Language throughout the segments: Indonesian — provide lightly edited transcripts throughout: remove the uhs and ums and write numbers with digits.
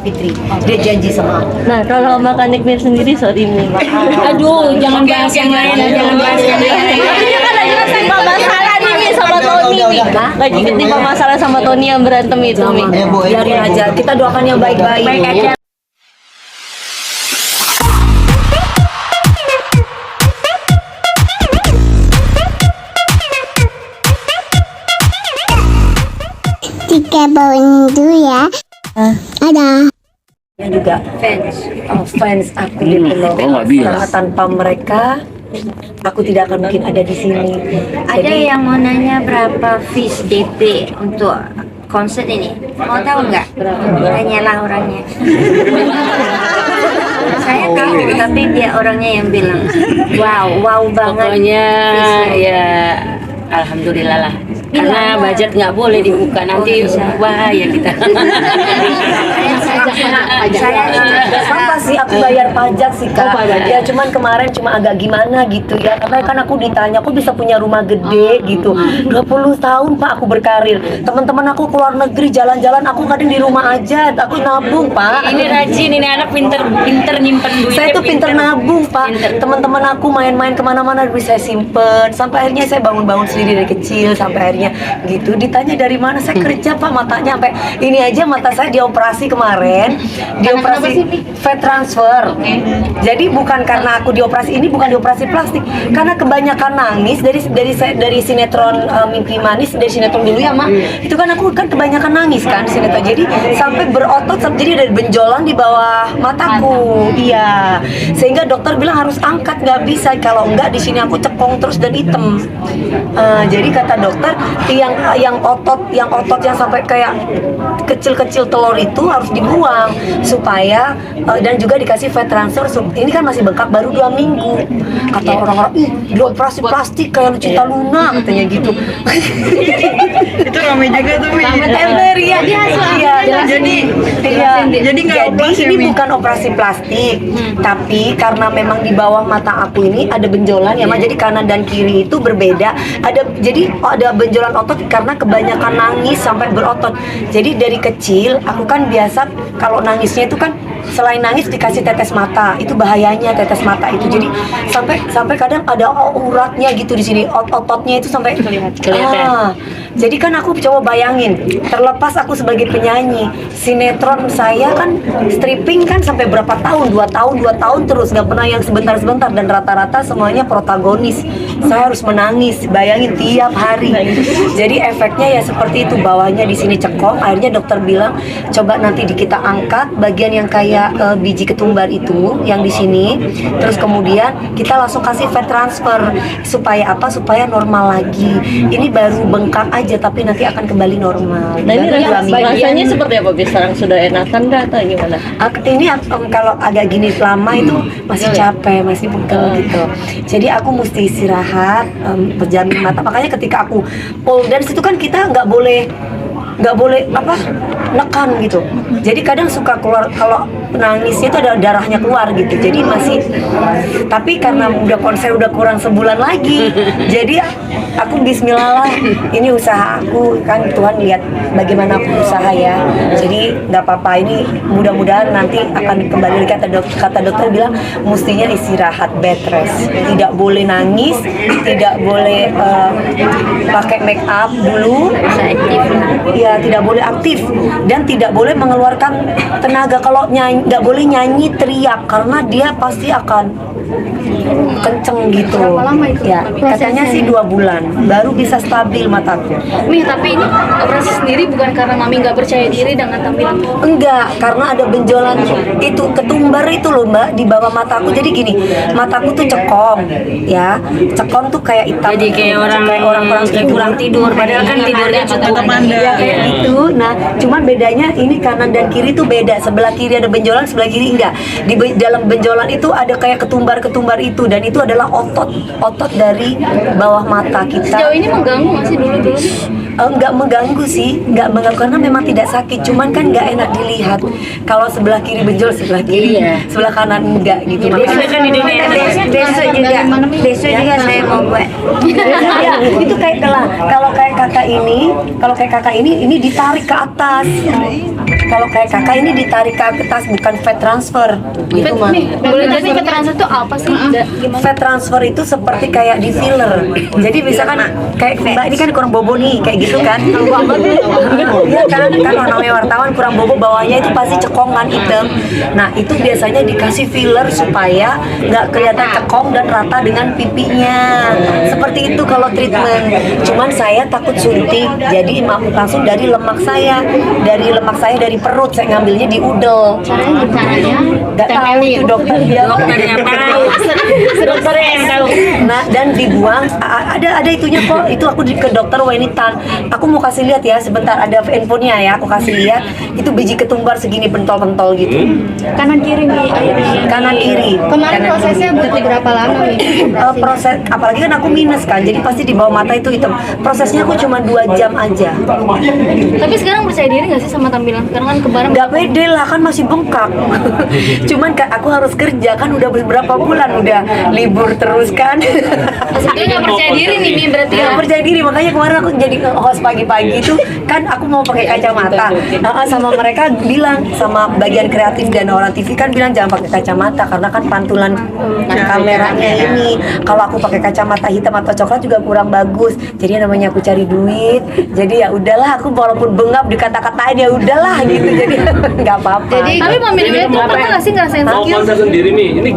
Fitri. Dia janji sama aku. Nah, kalau mekanik Mir sendiri, sorry Mir. Aduh, jangan bahas yang lain, jangan bahas yang lain. Ini kan lagi ketimpa masalah nih Mi, sama Tony Mi. Lagi ketimpa masalah sama Tony yang berantem itu Mi. Biarin aja, kita doakan yang baik-baik. Baik aja. Tiga bawang dulu ya. Ada. Yang juga fans aku gitu loh. Karena tanpa mereka aku tidak akan mungkin ada di sini. Ada yang mau nanya berapa fees DP untuk konser ini? Mau tahu nggak? Tanyalah orangnya. Saya tahu, tapi dia orangnya yang bilang, wow banget. Pokoknya ya alhamdulillah lah. Karena budget nggak boleh dibuka nanti bahaya kita. Sama sih aku bayar pajak sih Kak. Ya cuman kemarin cuma agak gimana gitu ya. Karena kan aku ditanya aku bisa punya rumah gede gitu. 20 tahun Pak aku berkarir. Teman-teman aku keluar negeri jalan-jalan, aku kadang di rumah aja. Aku nabung Pak. Ini rajin, ini anak pinter nyimpen duit. Saya tuh pinter nabung Pak. Teman-teman aku main-main kemana-mana bisa saya simpen. Sampai akhirnya saya bangun-bangun sendiri dari kecil. Sampai akhirnya gitu ditanya dari mana saya kerja Pak, matanya sampai ini aja mata saya dioperasi kemarin, dioperasi fat transfer. Jadi bukan karena aku dioperasi ini, bukan dioperasi plastik, karena kebanyakan nangis dari sinetron Mimpi Manis, dari sinetron dulu ya Mak. Itu kan aku kan kebanyakan nangis kan sinetron, jadi sampai berotot, jadi ada benjolan di bawah mataku. Iya, sehingga dokter bilang harus angkat, nggak bisa kalau enggak di sini aku cekong terus dan hitam. Jadi kata dokter yang otot yang sampai kayak kecil-kecil telur itu harus dibuang supaya dan juga dikasih fat transfer. Ini kan masih bengkak baru 2 minggu. Kata orang-orang, dioperasi plastik kayak Lucita Luna katanya gitu. Itu ramai juga tuh Mi. Jadi ini bukan operasi plastik, tapi karena memang di bawah mata aku ini ada benjolan ya, jadi kanan dan kiri itu berbeda. Ada benjolan otot karena kebanyakan nangis sampai berotot. Jadi dari kecil aku kan biasa kalau nangisnya itu kan selain nangis dikasih tetes mata, itu bahayanya tetes mata itu. Jadi sampai kadang ada uratnya gitu di sini, ototnya itu sampai kelihatan. Jadi kan aku coba bayangin, terlepas aku sebagai penyanyi, sinetron saya kan stripping kan sampai berapa tahun, 2 tahun terus, nggak pernah yang sebentar-sebentar, dan rata-rata semuanya protagonis. Saya harus menangis, bayangin tiap hari. Jadi efeknya ya seperti itu, bawahnya di sini cekok. Akhirnya dokter bilang coba nanti kita angkat bagian yang kayak biji ketumbar itu yang di sini, terus kemudian kita langsung kasih fat transfer supaya apa? Supaya normal lagi. Ini baru bengkak aja tapi nanti akan kembali normal. Nah ini rasanya seperti apa? Sekarang sudah enakan nggak atau gimana? Ini kalau agak gini lama itu masih capek, masih pegel gitu. Jadi aku mesti istirahat, berjamin mata. Makanya ketika aku pole dance itu kan kita nggak boleh nekan gitu. Jadi kadang suka keluar, kalau nangisnya itu ada darahnya keluar gitu. Jadi masih, tapi karena konser udah kurang sebulan lagi, jadi aku bismillah lah, ini usaha aku kan, Tuhan lihat bagaimana aku usaha ya. Jadi nggak apa-apa, ini mudah-mudahan nanti akan kembali. Kata dokter bilang mestinya istirahat, bed rest, tidak boleh nangis, tidak boleh pakai make up dulu, ya tidak boleh aktif, dan tidak boleh mengeluarkan tenaga. Kalau nyanyi nggak boleh nyanyi teriak karena dia pasti akan kenceng gitu. Berapa lama itu? Ya, katanya sih 2 bulan baru bisa stabil mataku. Mi, tapi ini operasi sendiri bukan karena Mami nggak percaya diri dengan tampilan? Enggak, karena ada benjolan itu ketumbar itu loh Mbak di bawah mataku. Jadi gini, mataku tuh cekong, ya, cekong tuh kayak hitam. Jadi kayak orang kurang tidur, padahal kan tidurnya cukup ya kayak gitu. Nah, cuman bedanya ini kanan dan kiri tuh beda. Sebelah kiri ada benjolan, sebelah kiri enggak. Di dalam benjolan itu ada kayak ketumbar itu, dan itu adalah otot dari bawah mata kita. Sejauh ini mengganggu nggak sih dulu? Nggak mengganggu sih, nggak mengganggu karena memang tidak sakit, cuman kan nggak enak dilihat. Kalau sebelah kiri benjol, sebelah kiri, sebelah kanan enggak gitu. Besok juga saya mau buat. Ya, itu kayak kalau kayak kakak ini, ini ditarik ke atas. Kalau kayak kakak ini ditarik ke atas, bukan fat transfer gitu mah. Boleh jadi fat transfer itu apa sih? Gimana? Fat transfer itu seperti kayak di filler. Jadi misalkan kayak Mbak ini kan kurang bobo nih, kayak gitu kan. Iya kan namanya wartawan kurang bobo, bawahnya itu pasti cekongan hitam. Nah itu biasanya dikasih filler supaya nggak kelihatan cekong dan rata dengan pipinya. Seperti itu kalau treatment. Cuman saya takut suntik, jadi langsung dari lemak saya dari perut saya ngambilnya di udel. Caranya Nggak tahu itu dokter dia. Dokter yang tahu. Dokter yang tahu. Nah dan dibuang ada itunya kok. Itu aku ke dokter Wenitan. Aku mau kasih lihat ya sebentar, ada handphonenya ya, aku kasih lihat. Itu biji ketumbar segini pentol-pentol gitu. Kanan kiri nih airnya. Kanan kiri. Kemarin prosesnya butuh berapa lama nih? Proses apalagi kan aku minus kan, jadi pasti di bawah mata itu hitam. Prosesnya aku cuma 2 jam aja. Tapi sekarang percaya diri nggak sih sama tampilan? Sekarang kan kebaran. Gak pede lah, kan masih bengkak. Cuman aku harus kerja kan, udah beberapa bulan udah libur terus kan. Dia nggak percaya diri nih Mi, berarti ya. Gak percaya diri, makanya kemarin aku jadi host pagi-pagi itu kan aku mau pakai kacamata. Sama mereka bilang, sama bagian kreatif dan orang TV kan bilang jangan pakai kacamata karena kan pantulan kameranya ini. Kalau aku pakai kacamata hitam atau coklat juga kurang bagus. Jadi namanya aku cari duit. Jadi ya udahlah, aku walaupun bengap dikata-katain ya udahlah gitu. Jadi nggak apa-apa. Jadi tapi Mami Dewi tuh pernah nggak sih ngerasain Mau sakit? konser sendiri nih, ini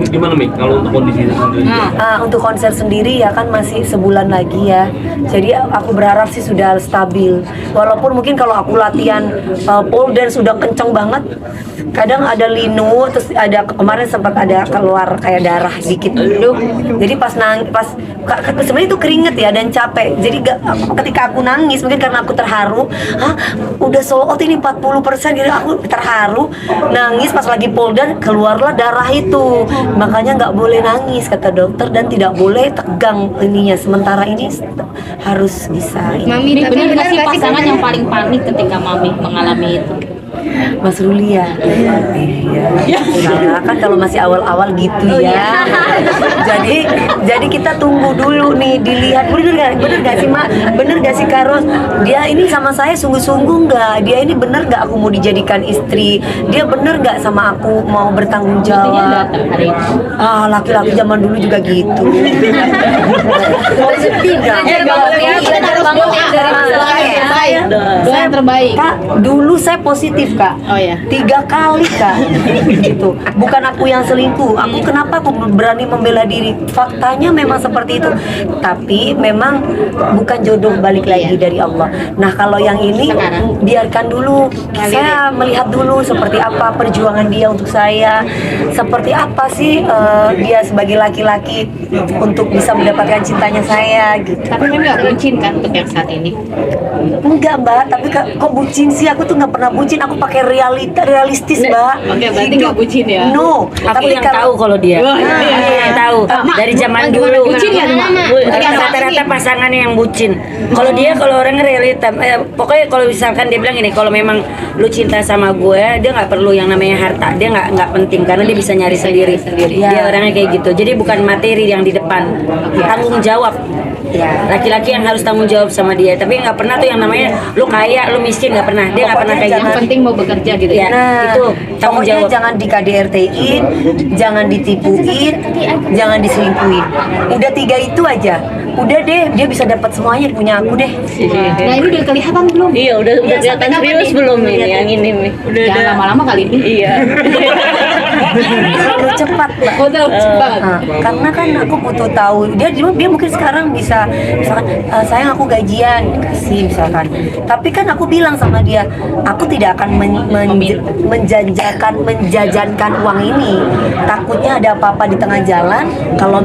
gimana Mi kalau untuk kondisinya sendiri? Untuk konser sendiri ya kan masih sebulan lagi ya. Jadi aku berharap sih sudah stabil. Walaupun mungkin kalau aku latihan pole dance sudah kenceng banget, kadang ada linu, terus ada kemarin sempat ada keluar kayak darah dikit dulu. Jadi pas sebenarnya itu keringet ya dan capek. Jadi ketika aku nangis mungkin karena aku terharu, udah sold out ini 40%, jadi aku terharu nangis pas lagi pole dance, keluarlah darah itu. Makanya nggak boleh nangis kata dokter dan tidak boleh tegang ininya. Sementara ini harus bisa. Mami, tapi Benar benar nggak sih nggak sih pasangan yang paling panik ketika Mami mengalami itu? Mas Ruli ya. Iya. Nah, kan kalau masih awal-awal gitu ya. Jadi kita tunggu dulu nih dilihat bener gak sih Mak? Bener gak sih Karos? Dia ini sama saya sungguh-sungguh nggak? Dia ini bener gak aku mau dijadikan istri? Dia bener gak sama aku mau bertanggung jawab? Laki-laki zaman dulu juga gitu. Positif nggak? benar banget ya dari masalah ya. Doa yang terbaik. Kak, dulu saya positif Kak. Oh ya. 3 kali Kak. Gitu. Bukan aku yang selingkuh. Kenapa aku berani membela diri? Faktanya memang seperti itu. Tapi memang bukan jodoh balik lagi dari Allah. Nah kalau yang ini biarkan dulu. Saya melihat dulu seperti apa perjuangan dia untuk saya. Seperti apa sih dia sebagai laki-laki untuk bisa mendapatkan cintanya saya gitu. Tapi Mami nggak bucin kan untuk yang saat ini? Enggak Mbak, tapi kok bucin sih? Aku tuh nggak pernah bucin. Aku pakai realistis Mbak. Oke, berarti nggak bucin ya? No, Aku yang tahu kalau dia. Aku yang tahu dari zaman dulu. Bucin nggak tuh, Mak? Rata-rata pasangannya yang bucin. Kalau dia, kalau orang realita, pokoknya kalau misalkan dia bilang ini, kalau memang lu cinta sama gue, dia nggak perlu yang namanya harta. Dia nggak penting karena dia bisa nyari sendiri. Dia orangnya kayak gitu. Jadi bukan materi yang di depan, tanggung jawab. Laki-laki yang harus tanggung jawab sama dia. Tapi nggak pernah tuh yang namanya lu kaya, lu miskin, nggak pernah. Dia nggak pernah kayak gitu. Yang penting mau bekerja gitu ya. Nah, Itu tanggung pokoknya jawab. jangan di KDRT-in, jangan ditipuin, jangan diselingkuhin. Udah 3 itu aja. Udah deh, dia bisa dapat semuanya punya aku deh. Nah ini udah kelihatan belum? Iya, udah kelihatan serius belum ini yang ini nih. Jangan lama-lama kali ini. Iya. Terlalu cepat Mbak. Udah cepat. Karena kan aku butuh tahu dia mungkin sekarang bisa misalkan sayang aku gajian kasih misalkan, tapi kan aku bilang sama dia aku tidak akan menjajankan uang ini, takutnya ada apa-apa di tengah jalan. Kalau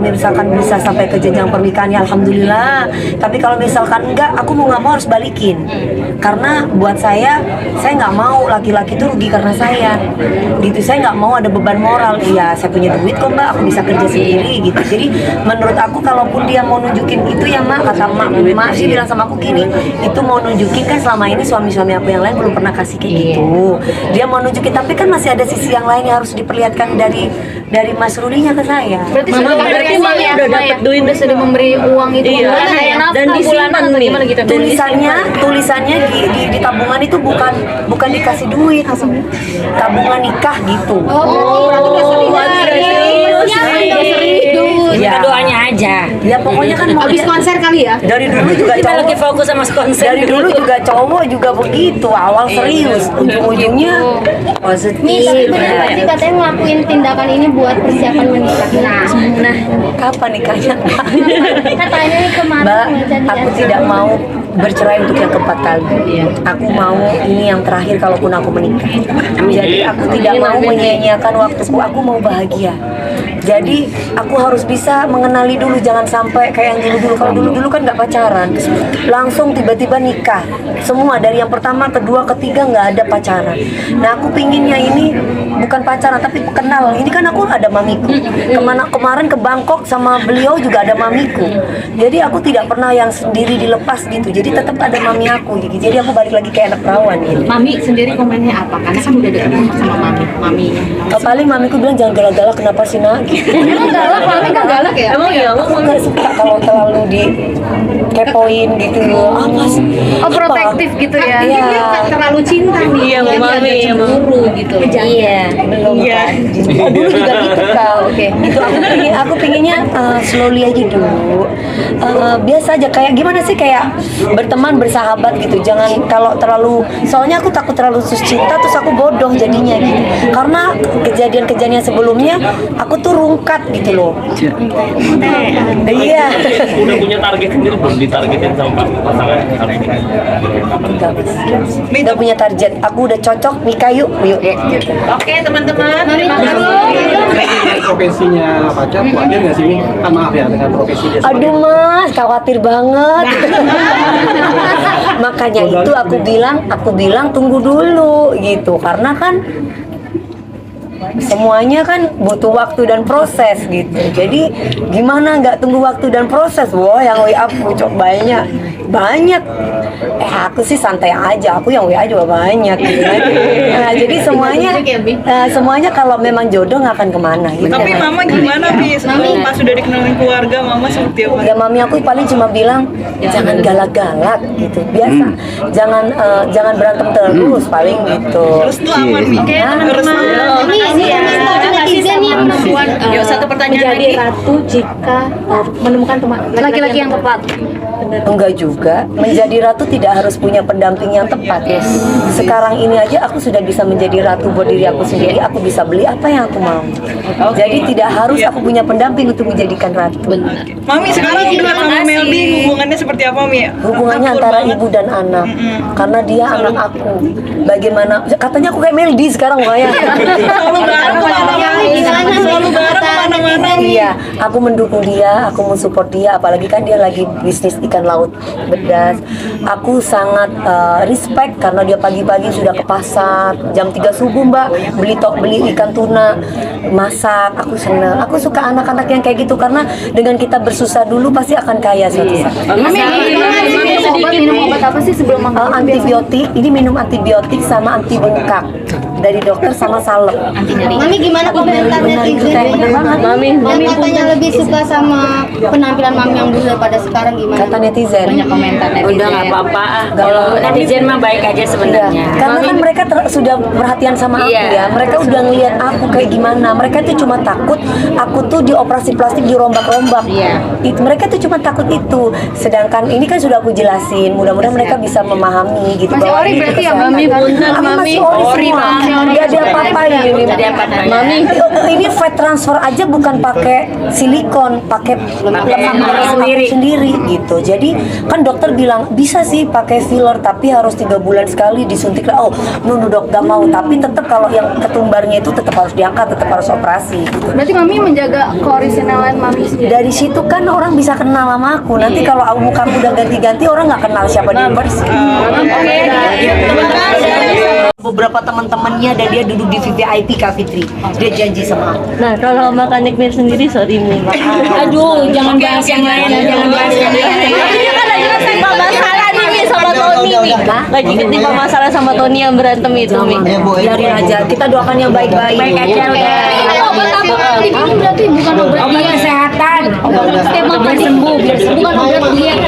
misalkan bisa sampai ke jenjang pernikahan ya alhamdulillah, tapi kalau misalkan enggak, aku mau nggak mau harus balikin karena buat saya nggak mau laki-laki itu rugi karena saya gitu. Saya nggak mau ada beban moral. Iya, saya punya duit kok Mbak, aku bisa kerja sendiri gitu. Jadi menurut aku kalaupun dia mau nunjukin itu ya Mak, kata Mak sih bilang sama aku gini, itu mau nunjukin kan selama ini suami-suami aku yang lain belum pernah kasih kayak gitu. Dia mau nunjukin, tapi kan masih ada sisi yang lain yang harus diperlihatkan dari Mas Rudinya ke saya. Berarti Mami udah dapat duit, udah sering memberi uang itu. Iya. Dan disimpan nih. Gimana gitu? Tulisannya di tabungan itu bukan dikasih duit, tabungan nikah gitu. Kita doanya aja. Ya pokoknya kan mau Habis konser kali ya? dari dulu juga Kita cowok, lagi fokus sama konser. dari dulu juga cowok juga begitu, awal serius, ujung-ujungnya positif. Nih, tapi benar sih katanya ngelakuin tindakan ini buat persiapan menikah. Nah, Kapan nikahnya? katanya nih kemarin Mbak, kejadian. aku tidak mau bercerai untuk yang keempat kali. Aku mau ini yang terakhir kalaupun aku menikah. Jadi aku tidak mau menyia-nyiakan waktuku. Aku mau bahagia. Jadi aku harus bisa mengenali dulu, jangan sampai kayak yang dulu-dulu. Kalau dulu-dulu kan nggak pacaran, langsung tiba-tiba nikah. Semua dari yang pertama, kedua, ketiga nggak ada pacaran. Nah aku pinginnya ini bukan pacaran tapi kenal. Ini kan aku ada mamiku. Kemarin ke Bangkok sama beliau juga ada mamiku. Jadi aku tidak pernah yang sendiri dilepas gitu. Jadi tetap ada mami aku. Gitu. Jadi aku balik lagi kayak anak perawan gitu. Mami sendiri komennya apa? Karena kan udah deket sama maminya. Paling mamiku bilang jangan galak-galak, kenapa sih nak? Gitu. Emang galak, mami kan galak ya? Emang iya. Aku nggak suka kalau terlalu dikepoin gitu. Apa sih? Oh, protektif gitu ya? Iya. Terlalu cinta nih. Iya, mami cemburu gitu. Iya. Belum kan? Oh, dulu juga gitu kan. Oke. Itu aku pinginnya slowly aja dulu. Biasa aja kayak gimana sih, kayak berteman, bersahabat gitu. Jangan kalau terlalu, soalnya aku takut terlalu cinta terus aku bodoh jadinya gitu. Karena kejadian-kejadian sebelumnya aku tuh rungkat gitu loh. Iya. Udah punya target sendiri belum, ditargetin sama pasangan hari ini? Udah punya target. Aku udah cocok nikah yuk. Oke, teman-teman. Profesinya pacar khawatir nggak sih? Maaf ya dengan profesi dia. Aduh mas, khawatir banget. Makanya itu aku bilang tunggu dulu gitu, karena kan semuanya kan butuh waktu dan proses gitu. Jadi gimana nggak tunggu waktu dan proses? Wah, yang WA pucuk banyak. Aku sih santai aja. Aku yang WA juga banyak gitu kan. Nah, jadi semuanya kalau memang jodoh nggak akan kemana gitu. Tapi mama gimana bis? Pas sudah dikenalin keluarga, mama seperti apa? Ya mami aku paling cuma bilang jangan galak-galak gitu, biasa. Jangan berantem terus paling gitu. Terus tuh aman nih. Ini komentar netizen yang membuat Yuk, satu pertanyaan lagi. Ratu jika menemukan laki-laki yang tepat. Enggak juga, menjadi ratu tidak harus punya pendamping yang tepat. Sekarang ini aja aku sudah bisa menjadi ratu buat diri aku sendiri. Aku bisa beli apa yang aku mau. Jadi tidak harus aku punya pendamping untuk menjadikan ratu. Mami sekarang sama Meldi hubungannya seperti apa, Mi? Hubungannya antara ibu dan anak, karena dia anak aku. Bagaimana? Katanya aku kayak Meldi sekarang kayak. Selalu bareng kemana-mana. Iya, aku mendukung dia, aku mensupport dia, apalagi kan dia lagi bisnis ikan laut bedas. Aku sangat respect karena dia pagi-pagi sudah ke pasar jam 3 subuh mbak, beli ikan tuna, masak. Aku senang, aku suka anak-anak yang kayak gitu karena dengan kita bersusah dulu pasti akan kaya suatu saat. Minum obat apa sih sebelum makan? Antibiotik, ini minum antibiotik sama anti bengkak dari dokter sama salep. Mami gimana komentar netizen? Mami Katanya lebih suka sama penampilan Mami yang dulu daripada sekarang, gimana? kata netizen. Komentar netizen. Udah nggak apa-apa. Kalau netizen mah baik aja sebenarnya. Karena kan mereka sudah perhatian sama aku ya. Mereka udah ngeliat aku kayak gimana. Mereka tuh cuma takut aku tuh dioperasi plastik, dirombak-rombak. Mereka tuh cuma takut itu. Sedangkan ini kan sudah aku jelasin. Mudah-mudahan mereka bisa memahami gitu. Masih bahwa ori ini berarti ya, kesehatan. Mami? Punten, Aku Mami. masih ori Ori, semua. Mami. Gak ada apa-apanya ini. Gak ada apa-apanya. Mami, ini fat transfer aja bukan pakai silikon, pakai lemak sendiri gitu. Jadi kan dokter bilang bisa sih pakai filler tapi harus 3 bulan sekali disuntik. Oh, no dok, gak mau. Tapi tetap kalau yang ketumbarnya itu tetap harus diangkat, tetap harus operasi. Gitu. Berarti Mami menjaga keorisinalian Mami sendiri. Dari situ kan orang bisa kenal sama aku. Nanti kalau aku muka udah ganti-ganti orang nggak kenal siapa dia bersih. Beberapa teman-temannya dan dia duduk di VVIP Kak Fitri. Dia janji sama aku. Nah, kalau makan Nikmir sendiri, sorry Mi. Aduh, jangan bahas yang lain, jangan bahas yang lain. Ini kan lagi ngerasain masalah nih Mi sama Tony. Mi. Lagi ketimpa masalah sama Tony yang berantem itu Mi. Biarin aja, kita doakan yang baik-baik. Baik aja udah. Obat apa ini berarti bukan obat Obat kesehatan. setiap mau sembuh, bukan obat diet.